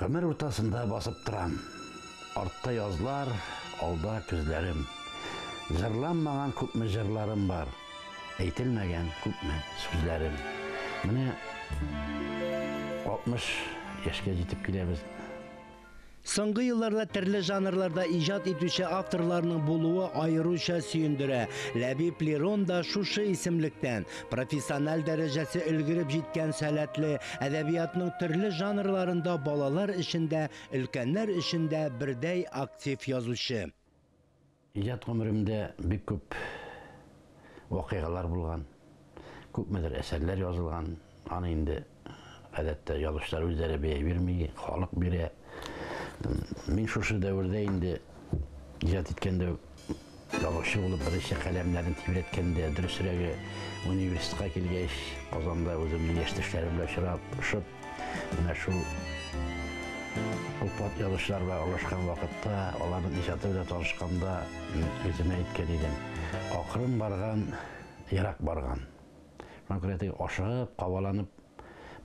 Ömür ortasında basıp duram. Artta yazlar, alda küzlerim. Jırlanmagan köpme jırlarım var. Eytilmegen köpme sözlerim. Mine 60 yaşga jetip kelebez. Соңгы yıllarda türlü janrlarda ijat etüşü avtorlarının buluğu ayrıca süyündüre. Labib Liron da şuşu isimlikten profesyonel derecesi ülgürüp jitken salatlı edebiyatının türlü janrlarında balalar işinde, ülkenler işinde birday aktif yazışı. İjat ömrümde bir köp vakıgalar bulgan, köpmedir eserler yazılgan. Anı indi adette yazışlar üzere bey vermeyi, halk bire. Мен шушы дәуірде енді ижат еткенде жазушы болып бірінші қаламдарын тебіреткенде дұрысырағы университетқа келгеш Қазанда өзімнің естішлерімді ұшып мына шу ұлпат жазушыларға ұлашқан уақытта олардың ижаты біле танышқанда өзіме айтқан едім ақырын барған Ирақ барған ашығып қабаланып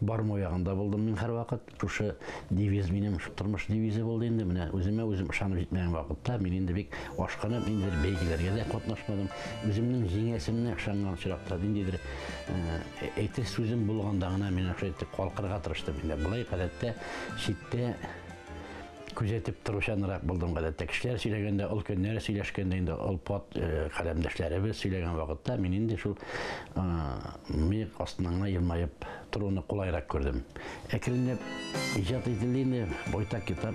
бармы ояғында болдым мен һәр вакыт. Шушы девиз минем тормыш девизы болды инде. Менә үземә үзем ышанып җитмәгән вакытта мин инде бик ашкынып, инде бәйгеләргә дә катнашмадым. Үземнең җиңәсемне ышанган чиракта диндидер әйтер сүзем булганда гына мин шайтып калкырга тырыштым. Инде булай гадәттә читтә күзәтеп торучанрак булдым гадәттә. Кешеләр сөйләгәндә, ул көннәр сөйләшкәндә инде алпат каләмдәшләребез сөйләгән вакытта мин инде шул мыек астынан елмаеп торуны кулайрак күрдем. Әкренләп иҗат ителде, байтак китап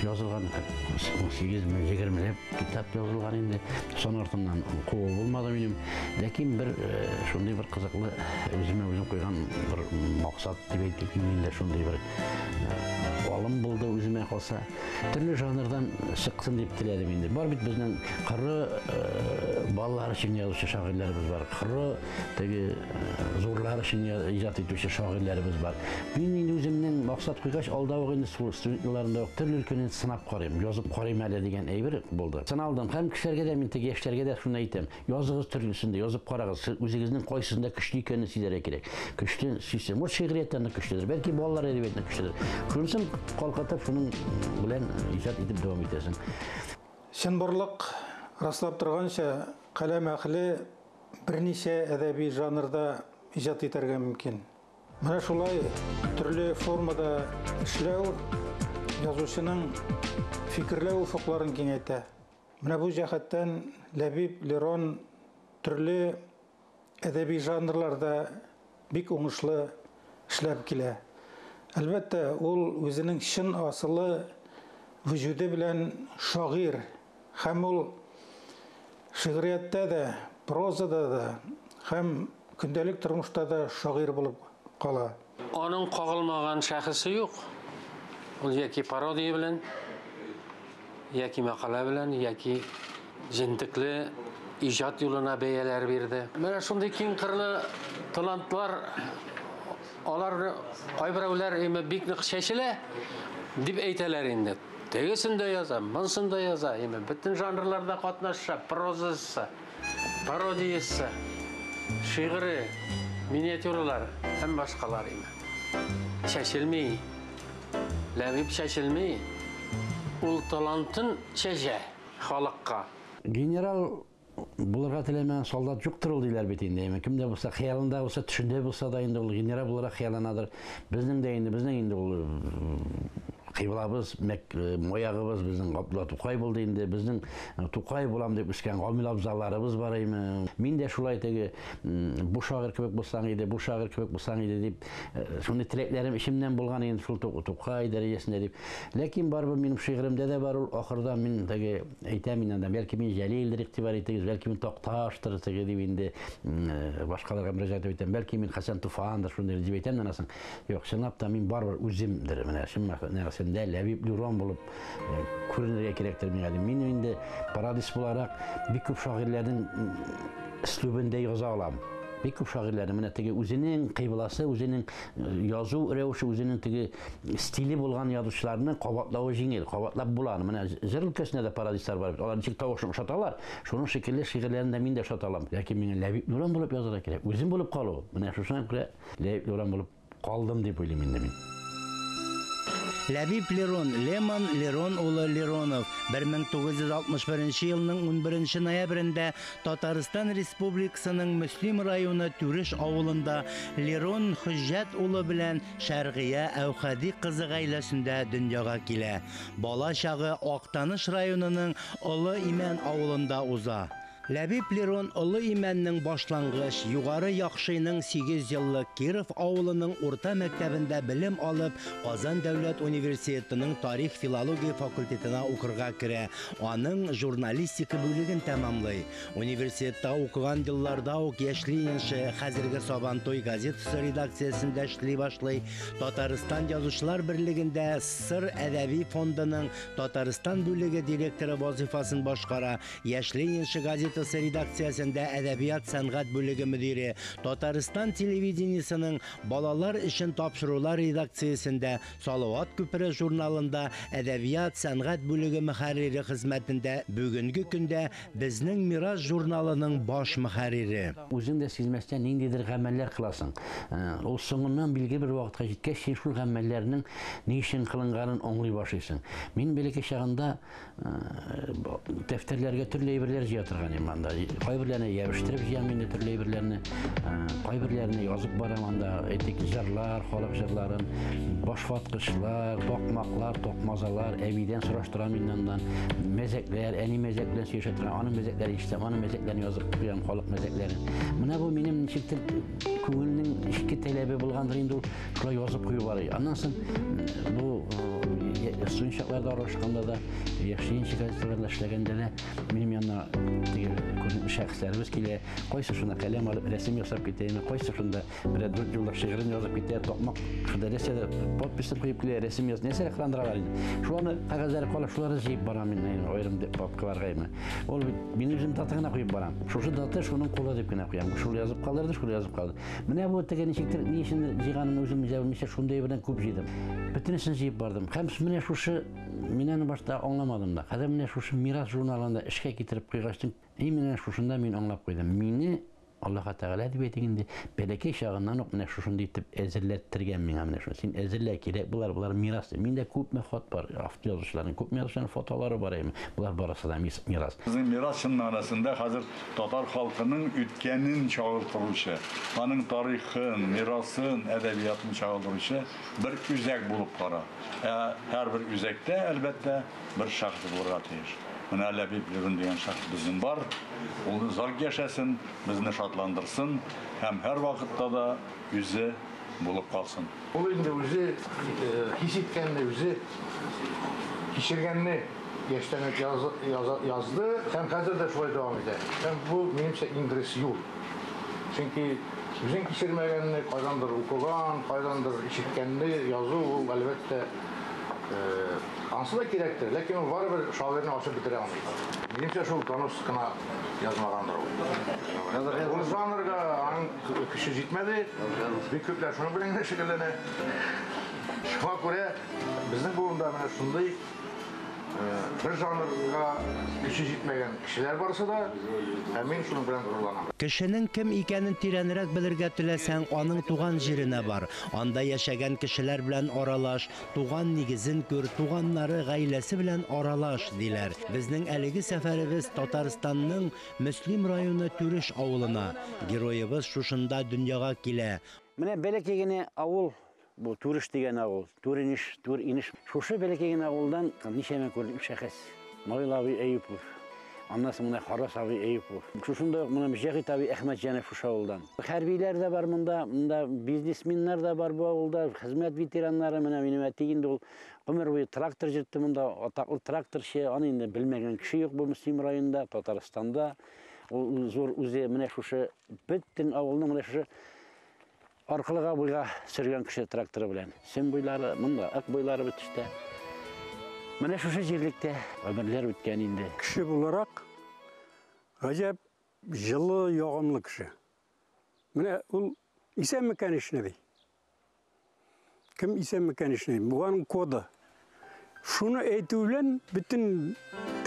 язылган, 18-20 китап язылган инде. Сон артыннан куу булмады минем. Ләкин бер шундый бер кызыклы үземә үзем куйган бер максат дип әйтик, миндә шундый бер алым булды үземә калса. Төрле жанрдан чыксын дип теләдем инде. Бар бит безнең кыры балалар өчен язучы шагыйрьләребез бар. Кыры теге зурлар өчен иҗат итүче шагыйрьләребез бар. Мин инде үземнең максат куйгач алдагы инде студентларында төрле өлкәне сынап карыйм, язып карыйм әле дигән әйбер булды. Сыналдым. Һәм кешеләргә дә мин теге яшьләргә дә шуны әйтәм. Языгыз төрлесендә, язып карагыз. Үзегезнең кайсында көчле икәнен сизәргә кирәк. Көчле сизсәң, бу шигърияттан көчледер, бәлки балалар әдәбиятында көчледер. Шунысын калкытып, шуның белән иҗат итеп дәвам итәсең. Чынбарлык раслап торганча, каләм әхле берничә әдәби жанрда иҗат итәргә мөмкин. Менә шулай төрле формада эшләү язучының фикерләү уфукларын киңәйтә. Менә бу җәһәттән Лабиб Лирон төрле әдәби жанрларда бик уңышлы эшләп килә. Әлбәттә, ул үзенең чын асылы вücudu белән шагыйрь, һәм ул шигърияттә дә, прозада да, һәм көндәлек тормышта да шагыйрь булып кала. Аның кагылмаган шәхесе юк. Ул яки пародия белән, яки мәкалә белән, яки җентекле иҗат юлына бәяләр бирде. Менә шундый киң кырлы талантлар алар кайберәүләр бик нык чәчелә дип әйтәләр инде. Тегесен дә яза, монсын да яза, бөтен жанрларда катнаша, прозасы, пародиясы, шигыре, миниатюралар һәм башкалар чәчелми. Лабиб чәчелми. Ул талантын чәчә халыкка. Генерал булырга теләмәгән солдат юктыр ул диләр бит инде. Кемдә булса, хыялында булса, төшендә булса да инде ул генерал буларак хыялланадыр. Безнең инде ул кыйблабыз, моягыбыз безнең Габдулла Тукай булды инде. Безнең Тукай булам дип үскән гамил абзаларыбыз бар име. Мин дә шулай теге бу шагыйрь кебек булсаң иде, бу шагыйрь кебек булсаң иде дип шундый теләкләрем ишемнән булган инде шул Тукай дәрәҗәсендә дип. Ләкин барбы минем шигыремдә дә бар ул ахырда мин теге әйтәм инде, бәлки мин Җәлилдер игътибар итегез, бәлки мин Токташтыр теге дип инде башкаларга мөрәҗәгать итәм, бәлки мин Хәсән Туфандыр шундый дип әйтәм анасын. Юк, чынлап та мин барбыр үземдер менә шундый Лабиб Лирон булып күренергә кирәктер миңа. Мин инде пародист буларак бик күп шагыйрьләрнең үслубында яза алам. Бик күп шагыйрьләрнең менә теге үзенең кыйбласы, үзенең язу рәвеше, үзенең теге стиле булган язучыларны кабатлавы җиңел, кабатлап була. Менә җыр өлкәсендә дә пародистлар бар. Алар ничек тавышын ошаталар, шуның шикелле шигырьләрендә мин дә ошаталам. Ләкин миңа Лабиб Лирон булып язарга кирәк. Үзем булып калу. Менә шушына күрә Лабиб Лирон булып калдым дип уйлыйм инде мин. Ләбиб Лерон, Лемон Лерон улы Леронов 1961 елның 11 ноябрендә Татарстан Республикасының Мөслим районы Түреш авылында Лерон Хөҗҗәт улы белән Шәргия Әүхәди кызы гаиләсендә дөньяга килә. Бала чагы Актаныш районының Олы Имән авылында уза. Ләбиб Лерон Олы Имәннең башлангыч, югары яхшыйның 8 еллык Киров авылының урта мәктәбендә белем алып, Казан дәүләт университетының тарих филология факультетына укырга керә. Аның журналистика бүлеген тәмамлый. Университетта укыган елларда ук яшьлегенче хәзерге Сабантуй газетасы редакциясендә эшли башлый. Татарстан Язучылар берлегендә Сыр әдәби фондының Татарстан бүлеге директоры вазифасын башкара. Яшьлегенче газет редакциясендә әдәбият сәнгать бүлеге мөдире, Татарстан телевидениесының балалар өчен тапшырулар редакциясендә, Салават күпере журналында әдәбият сәнгать бүлеге мөхәррире хезмәтендә, бүгенге көндә безнең Мирас журналының баш мөхәррире. Үзең дә сизмәстән ниндидер гамәлләр кыласың. Ул соңыннан билге бер вакытка җиткәч, шул гамәлләрнең ни өчен кылынганын аңлый башлыйсың. Мин бәләкәй чагында дәфтәрләргә төрле әйберләр җыя торган. Кайберләрне ябыштырып җыям инде төрле әйберләрне, кайберләрне язып барам анда, әйтик, җырлар, халык җырларын, башваткычлар, токмаклар, токмазалар, әбидән сораштырам иннән, мәзәкләр, әни мәзәк белән сөйләшә торам, аның мәзәкләре ишетәм, аның мәзәкләрен язып куям, халык мәзәкләрен. Менә бу минем ничектер күңелнең ичке таләбе булгандыр инде, шулай язып куеп барый. Аннан соң бу студентларда аралашканда да, яхшыенче газеталарда эшләгәндә дә минем янына күренекле шәхесләребез килә. Кайсы шуны каләм алып рәсем ясап китә, кайсы шунда бер 4 еллык шигырен язып китә, токмак шунда рәсемдә подписын куеп килә, рәсем яз. Нәрсә кыландыралар инде. Шуларны кагазлар кала, шуларны җыеп барам мин, аерым папкаларга. Ул минем үзем датагына куеп барам. Шушы дата шуның кулы дип кенә куям. Шул язып калдырды, шул язып калды. Менә бу тегән ничектер, ни өчен җыганым үзем җавабымча шундай белән күп җыйдым. Бөтенесен җыеп бардым. Һәм менә шушы минән башта аңламадым да. Хәзер менә шушы Мирас журналында эшкә китереп куйгачтым. Менә шушында мин аңлап куйдым. Мине Аллаһ Тәгалә дип әйтгәндә, бәләкәй чагыннан ук менә шушында итеп әзерләттергән миңа менә шуны. Син әзерлә кирәк, булар мирас. Миндә күпме хат бар, автор язучыларның күпме язучыларның фотолары бар иде. Булар барысы да мирас. Безнең мирас чыннарасында хәзер татар халкының үткәнен чагылдыручы, аның тарихын, мирасын, әдәбиятын чагылдыручы бер үзәк булып кара. Һәр бер үзәктә әлбәттә бер шәхес булырга тиеш. Менә Ләбиб Лерон дигән шәхес безнең бар. Ул зар яшәсен, безне шатландырсын һәм һәр вакытта да үзе булып калсын. Ул инде үзе хис иткәнне, үзе кичергәнне яшьтән язды һәм хәзер дә шулай дәвам итә. Һәм бу минемчә иңдирис юл. Чөнки үзен кичермәгәнне кайдандыр укыган, кайдандыр ишеткәнне язу ул әлбәттә ансы да кирәктер, ләкин ул барыбер шагыйрьне ачып бетерә алмый. Минемчә шул таныс кына язмагандыр ул. Ул жанрга аның көче җитмәде, бик күпләр шуның белән шөгыльләнә. Шуңа күрә безнең буында менә шундый bir жанрга көче җитмәгән кешеләр барса да, мин шуның белән горурланам. Кешенең кем икәнен тирәнрәк белергә теләсәң, аның туган җиренә бар. Анда яшәгән кешеләр белән аралаш, туган нигезен күр, туганнары, гаиләсе белән аралаш диләр. Безнең әлеге сәфәребез Татарстанның Мөслим районы Түреш авылына. Героебыз шушында дөньяга килә. Менә бәләкәй генә авыл, бу Түреш дигән авыл, Түринеш. Шушы бәләкәй генә авылдан ничәмә күрдем шәхес. Наил абый Әйүпов. Аннан соң менә Харас абый Әйүпов. Шушында менә Җәгит абый Әхмәтҗанов шушы авылдан. Хәрбиләр дә бар монда бизнесменнар да бар бу авылда, хезмәт ветераннары менә минем әтигендә ул гомер буе трактор җитте монда, атаклы тракторчы, аны инде белмәгән кеше юк бу Мөслим районында, Татарстанда. Ул зур үзе менә шушы бөтен авылның менә шушы аркылыга буйга сөргән кеше тракторы белән. Сен буйлары монда, ак буйлары бетештә. Менә шушы җирлектә гомерләр үткән инде. Кеше буларак гаҗәп җылы, ягымлы кеше. Менә ул исән микән эшнеби. Кем исән микән эшнеби? Буның коды. Шуны әйтү белән бөтен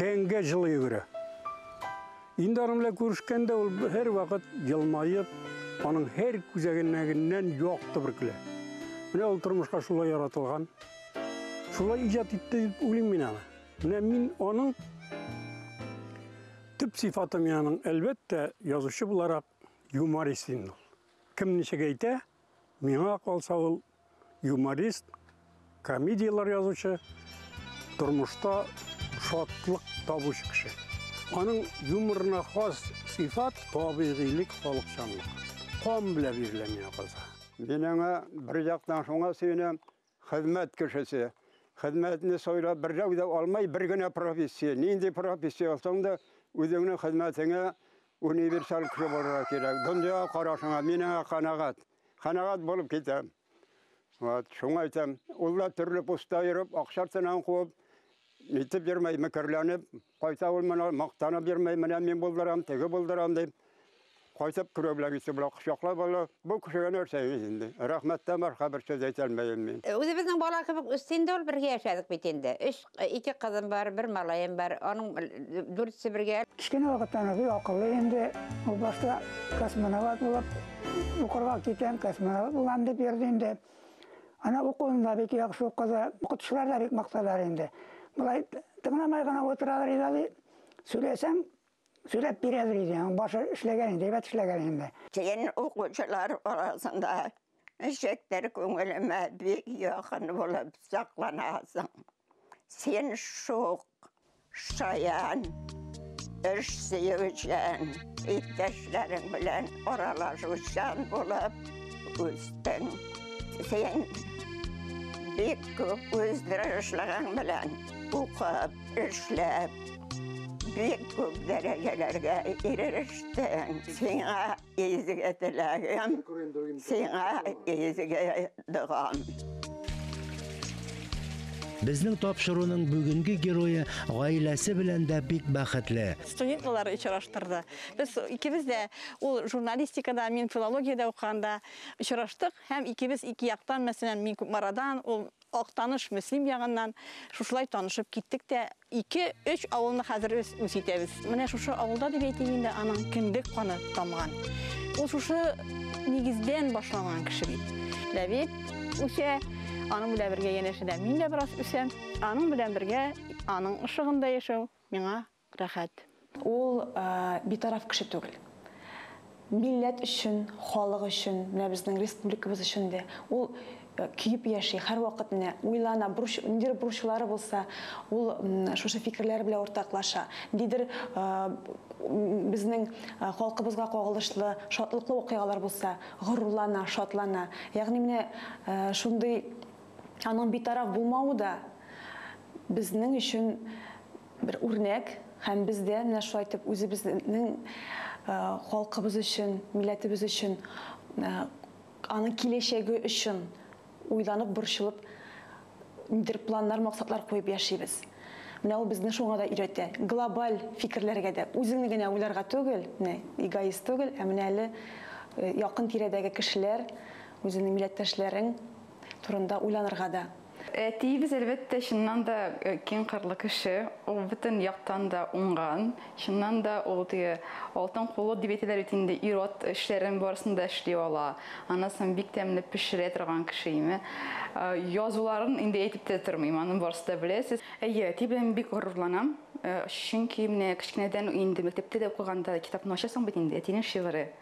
тәнгә җылы йөгерә. Инде аның белән күрешкәндә ул һәр вакыт җылмаеп, аның һәр күзәгеннән якты бер көлә. Менә ул тормышка шулай яратылган. шулай иҗат итте дип уйлыйм мин аны. Менә мин аның төп сыйфаты менің әлбәттә язучы буларак юморист инде. Кем ничек әйтә, миңа калса ул юморист, комедиялар язучы, тормышта шатлык табучы кеше. Аның юморына хас сыйфат табигыйлык, халыкчанлык. Кам белән бирелә миңа калса. Менә бер яктан шуңа сөенәм, хезмәт кешесе. Хезмәтне сойлап бер җавда алмай, бер генә профессия. Нинди профессия алсаң да үзеңнең хезмәтеңә универсаль кеше булырга кирәк. Дөнья карашыңа миңа канагат. Канагат булып китәм. Вот, шуңа әйтәм, ул да төрле поста йөреп, акчасынан куып, нитеп йөрмәй, мәкерләнеп, кайта ул менә мактанып йөрмәй, менә мин булдырам, теге булдырам дип. Кайтып күрәбләр итеп шаклап ала. Бу кешегә нәрсә инде? Рәхмәттән башка бер сүз әйтә алмыйм мин. Үзебезнең бала кебек үстендә ул бергә яшәдек бит инде. 2 кызым бар, 1 малаем бар. Аның 4-се бергә. Кичкене вакыттан бик акыллы инде. Ул башта космонавт булып, укырга киткән космонавт булам дип йөрде инде. Ана укуында бик яхшы укыды. Укытучылар да бик макталар инде. Булай тыңламай гына утыралар иде. Сөйләсәң Сүйләп бирәдер иде, башы эшләгән инде, әйбәт эшләгән инде. Сен укучылар арасында эшектер күңелемә бик якын булып сакланасың. Сен шук, шаян, эш сөючән, иптәшләрең белән аралашучан булып үстең. Сен бик күп үздерешләрең белән укып, эшләп, бик күп дәрәҗәләргә ирештерештең. Сиңа изге теләгем, сиңа изге догам. Безнең тапшыруның бүгенге герое гаиләсе белән дә бик бәхетле. Студентлар очраштырды. Без икебез дә ул журналистикада, мин филологиядә укганда очраштык һәм икебез ике яктан, мәсәлән, мин Күпмарадан, ул Актаныш Мөслим ягыннан шушылай танышып киттек тә 2-3 авылны хәзер үз итәбез. Менә шушы авылда дип әйтим инде, аның кендек каны тамган. Ул шушы нигездән башлаган кеше бит. Ләбиб үсә, аның белән бергә янәшәдә мин дә бераз үсәм. Аның белән бергә аның ышыгында яшәү миңа рәхәт. Ул битараф кеше түгел. Милләт өчен, халык өчен, менә безнең республикабыз өчен дә ул күйіп яши, һәр вакыт менә уйлана, ниндидер бурычлары булса, ул шушы фикерләр белән ортаклаша. Ниндидер безнең халкыбызга кагылышлы, шатлыклы вакыйгалар булса, горурлана, шатлана. Ягъни менә шундый аның битараф булмауы да безнең өчен бер үрнәк, һәм бездә менә шулай итеп үзебезнең халкыбыз өчен, милләтебез өчен, аның киләчәге өчен уйланып, борчылып, нидер планнар, максатлар куеп яшибез. Менә ул безне шуңа да өйрәтә. Глобаль фикерләргә дә, үзеңне генә уйларга түгел, эгоист түгел, ә менә әле якын тирәдәге кешеләр, үзеңнең милләттәшләрең турында уйланырга да. Әтиебез әлбәттә чыннан да киң кырлы кеше, ул бөтен яктан да уңган, чыннан да ул алтын кулы дип әйтәләр бит инде, ирот эшләрен барысын да эшли ала. Анасын бик тәмле пешерә торган кеше име. Язуларын инде әйтеп тә тормыйм, аның барысы да беләсез. Әйе, әти белән бик горурланам, чөнки менә кечкенәдән инде мәктәптә дә укыганда китапны ачасың бит инде, әтинең шигыре.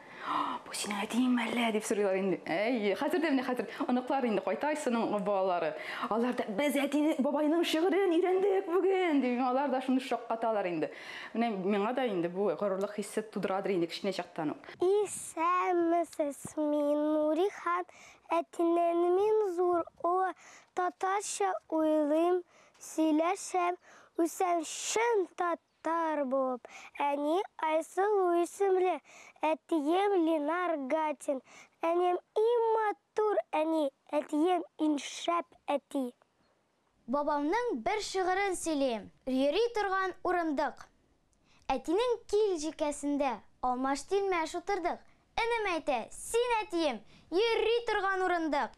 Бу синең әтиң мәллә дип сорыйлар инде. Әй, хәзер оныклар инде кайтайсының балалары. Алар да без әти бабайның шигырен өйрәндек бүген дип, алар да шуны шаккаталар инде. Менә миңа да инде бу горурлык хиссе тудырадыр инде кичне чактан ук. Исәмсез мин Нурихан, әтинән мин зур, о татарча уйлыйм, сөйләшәм, үсәм шын татар булып. Әни Айсылу исемле, әтием Ленар Гатин, әнем иматур әни, әтием иншәп әти. Бабамның бер шигырен сөйләйм. Йөри торган урындык. Әтинең кил җикәсендә алмаш тилмәш утырдык. Энем әйтә, син әтием, йөри торган урындык.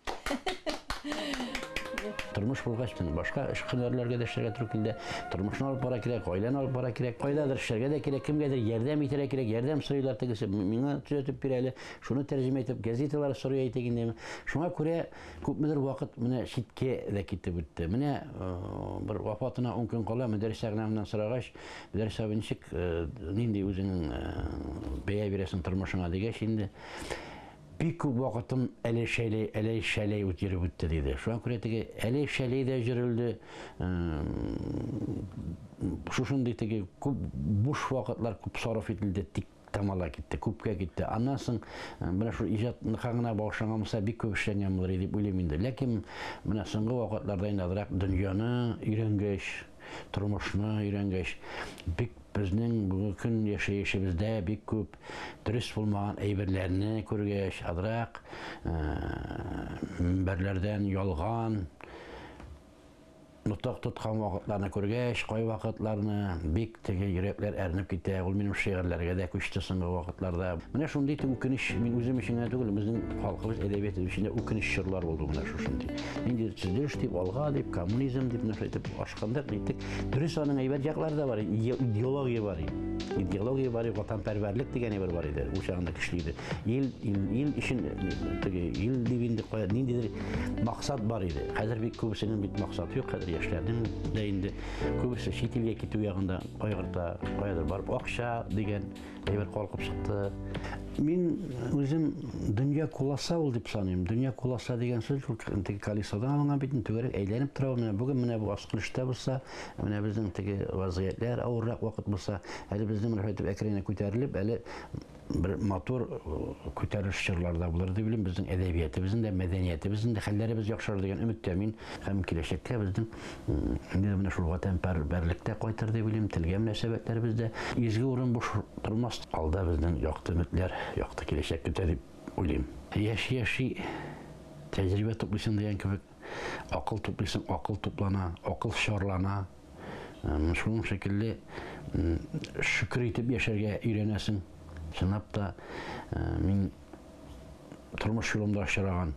Тормыш булгач, башка эш һөнәрләргә дә эшләргә туры килде. Тормышны алып бара кирәк, гаиләне алып бара кирәк, кайдадыр эшләргә дә кирәк, кемгәдер ярдәм итәргә кирәк, ярдәм сорыйлар тегесе, миңа төзәтеп бир әле, шуны тәрҗемә итеп, газеталар сорый әйтегендәме. Шуңа күрә күпмедер вакыт менә читкә дә китеп үтте. Менә бер вафатына 10 көн кала мөдәррис әгънамнан сорагач, мөдәррис абый ничек, нинди үзеңнең бәя бирәсең тормышыңа дигәч, инде бик күп вакытым әләй-шәләй үтеп үтте диде. Шуңа күрә теге әләй-шәләй дә җөрелде. Шушындый теге күп буш вакытлар күп сарыф ителде, тик тамала китте, күпкә китте. Аннан соң менә шу иҗатны хагына багышланган бик күп эшләнгән булыр дип уйлыйм инде. Ләкин менә соңгы вакытларда инде азрак дөньяны өйрәнгәч, тормышны өйрәнгәч, бик безнең бүгенге көн яшәешебездә бик күп дөрес булмаган әйберләрне күргәч, азрак мөнбәрләрдән ялган нутак тоткан вакытларны күргәч, кай вакытларны бик теге йөрәкләр әрнеп китә. Ул минем шигырьләргә дә күчте соңгы вакытларда. Менә шундый үкенеч, мин үзем өчен генә түгел, безнең халкыбыз әдәбияты өчен үкенеч чорлар булды менә шушындый. Нинди төзелеш дип, алга дип, коммунизм дип нәрсәйтеп ашканда әйтик. Дөрес аның әйбәт яклары да бар, идеология бар. Идеология бар, ватанпәрвәрлек дигән бер бар иде. Ул чагында көчле иде. Ил өчен теге ил дигәндә кая ниндидер максат бар иде. Хәзер бик күбесенең бит максаты юк. Хәзер яшьләрнең дә инде күбесе чит илгә китү ягында кайгырта, каядыр барып акча дигән әйбер калкып чыкты. Мин үзем дөнья куласа ул дип саныйм. Дөнья куласа дигән сүз ул теге колесодан алынган бит, түгәрәк әйләнеп тора. Менә бүген менә бу аскылышта булса, менә безнең теге вазгыятьләр авыррак вакыт булса, әле безнең мәхәббәт әкренә күтәрелеп, әле bir motor күтәреш чырларда булыр дип билем. Безнең әдәбиятыбызның да, мәдәниятыбызның да хәлләребез яхшырыр дигән өметтә мин һәм киләчәккә безнең инде менә шул ватанпәрвәрлектә кайтыр дип билем. Телгә мөнәсәбәтләребездә изге урын буш тормас. Алда безнең якты өметләр, якты киләчәк көтә дип уйлыйм. Яши тәҗрибә туплыйсың дигән кебек, акыл туплыйсың, акыл туплана, акыл шарлана. Шуның шикелле шөкер итеп яшәргә өйрәнәсең. Чынлап та мин тормыш юлымда очраган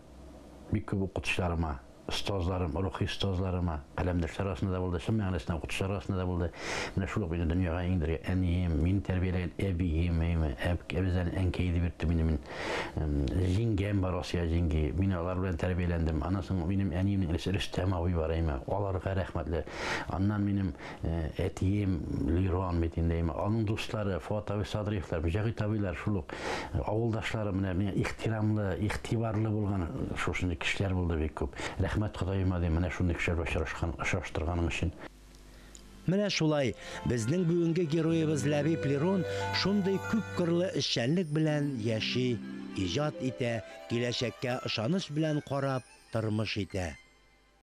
бик күп укытучыларыма, ұстазларым, рухи ұстазларыма, каләмдәшләр арасында да булды, шын мәгънәсендә укытучылар арасында да булды. Менә шул ук мине дөньяга иңдергән әнием, мин тәрбияләгән әбием, әбезән әнкәй дип йөртте минем. Җиңгәм бар, Асия җиңги. Мин алар белән тәрбияләндем. Аннан соң минем әниемнең өлесе Рөстәм абый бар, аларга рәхмәтле. Аннан минем әтием Лирон бит инде, аның дуслары Фуат абый Садриевлар, Мөҗәгыйть абыйлар, шул ук авылдашларым менә ихтирамлы, игътибарлы булган шушындый кешеләр булды бик күп. Рәхмәт Ходаема ди, менә шундый кешеләр очраштырганың өчен. Менә шулай безнең бүгенге героебыз Ләбиб Лерон шундый күп кырлы эшчәнлек белән яши, иҗат итә, киләчәккә ышаныч белән карап тормыш итә.